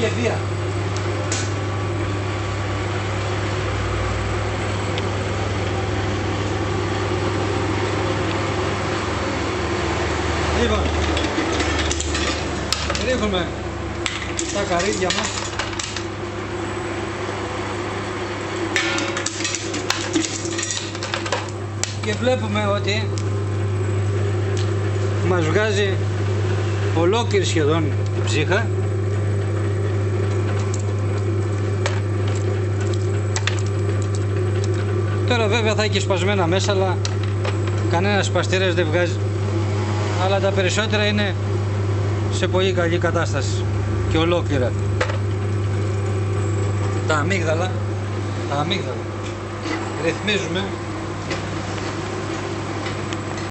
και βία. Λοιπόν, ρίχνουμε τα καρύδια μας. Και βλέπουμε ότι μας βγάζει ολόκληρη σχεδόν ψύχα. Τώρα βέβαια θα έχει σπασμένα μέσα, αλλά κανένας παστήρας δεν βγάζει. Αλλά τα περισσότερα είναι σε πολύ καλή κατάσταση και ολόκληρα. Τα αμύγδαλα ρυθμίζουμε